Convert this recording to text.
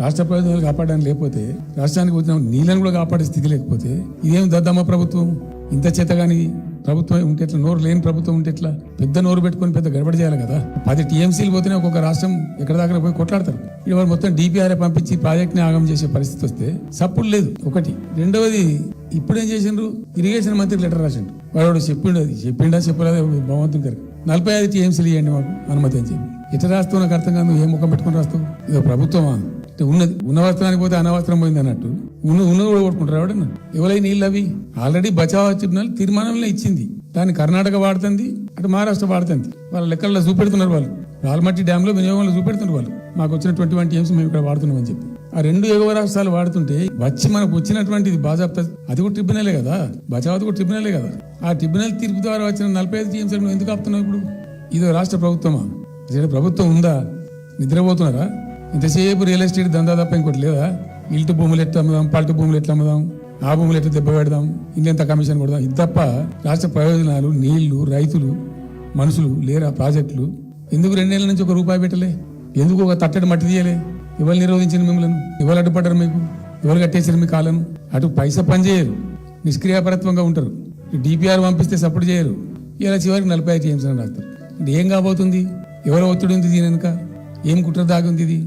రాష్ట్ర ప్రయోజనాలు కాపాడడానికి లేకపోతే, రాష్ట్రానికి వచ్చిన నీళ్ళని కూడా కాపాడే స్థితి లేకపోతే ఇదేం దద్దమ్మ ప్రభుత్వం? ఇంత చేతగాని ప్రభుత్వం ఉంటే ఎట్లా? నోరు లేని ప్రభుత్వం ఉంటే ఎట్లా? పెద్ద నోరు పెట్టుకొని పెద్ద గడబడి చేయాలి కదా. 10 టీఎంసీలు పోతేనే ఒక్కొక్క రాష్ట్రం ఎక్కడ దాకా పోయి కొట్లాడతారు. ఇవాళ మొత్తం డిపిఆర్ఏ పంపించి ప్రాజెక్ట్ ని ఆగం చేసే పరిస్థితి వస్తే సప్పుడు లేదు ఒకటి. రెండవది, ఇప్పుడేం చేసిండ్రు? ఇరిగేషన్ మంత్రికి లెటర్ రాసిండు. వాడు చెప్పిండా చెప్పలేదు భగవంతుని గారు 45 టీఎంసీలు ఇవ్వండి మాకు అనుమతి అని చెప్పి. ఎట్లా రాస్తావు నాకు అర్థం కాదు. ఏం ముఖం పెట్టుకుని రాస్తావు? ఇదో ప్రభుత్వమా? ఉన్నది ఉన్న వస్త్రానికి పోతే అనవసరం పోయింది అన్నట్టు ఉన్నది కూడా కొట్టుకుంటారు. ఎవడన్నా ఎవరై నీళ్ళు అవి ఆల్రెడీ బచావ్ ట్రిబ్యునల్ తీర్మానంలో ఇచ్చింది. దాన్ని కర్ణాటక వాడుతుంది, అటు మహారాష్ట్ర వాడుతుంది. వాళ్ళ లెక్కల్లో చూపెడుతున్నారు. వాళ్ళు రాల్మట్టి డ్యామ్ లో వినియోగంలో చూపెడుతున్నారు. వాళ్ళు మాకు వచ్చిన 21 టీఎంసీ మేము ఇక్కడ వాడుతున్నాం అని చెప్పి. ఆ 2 ఎగువ రాష్ట్రాలు వాడుతుంటే వచ్చి మనకు వచ్చినటువంటిది బాజాప్తా అది కూడా ట్రిబ్యునలే కదా, బచావత్ కూడా ట్రిబ్యునలే కదా. ఆ ట్రిబ్యునల్ తీర్పు ద్వారా వచ్చిన 45 టీఎంసీలను ఎందుకు ఆపుతున్నావు ఇప్పుడు? ఇదో రాష్ట్ర ప్రభుత్వమా? ప్రభుత్వం ఉందా? నిద్రపోతున్నారా? ఇంతసేపు రియల్ ఎస్టేట్ దందా తప్ప ఇంకోటి లేదా? ఇల్టు భూములు ఎట్లా అమ్ముదాం, పల్టు భూములు ఎట్లా అమ్ముదాం, ఆ భూములు ఎట్లా దెబ్బ పెడదాం, ఇంకెంత కమిషన్ కొడదాం, ఇది తప్ప రాష్ట్ర ప్రయోజనాలు, నీళ్లు, రైతులు, మనుషులు లేరా? ప్రాజెక్టులు ఎందుకు 2 నెలల నుంచి ₹1 పెట్టలే? ఎందుకు ఒక తట్టడి మట్టి తీయలే? ఎవరు నిరోధించింది మిమ్మల్ని? ఎవరు అడ్డుపడ్డారు మీకు? ఎవరు కట్టేసారు మీ కాలను? అటు పైసా పని చేయరు, నిష్క్రియాపరత్వంగా ఉంటారు. డిపిఆర్ పంపిస్తే సపోర్ట్ చేయరు. ఇలా చివరికి 45 టీఎంసీ రాస్తారు. అంటే ఏం కాబోతుంది? ఎవరో ఒత్తిడి ఉంది దీని వెనుక? ఏం కుట్ర దాగి ఉంది ఇది?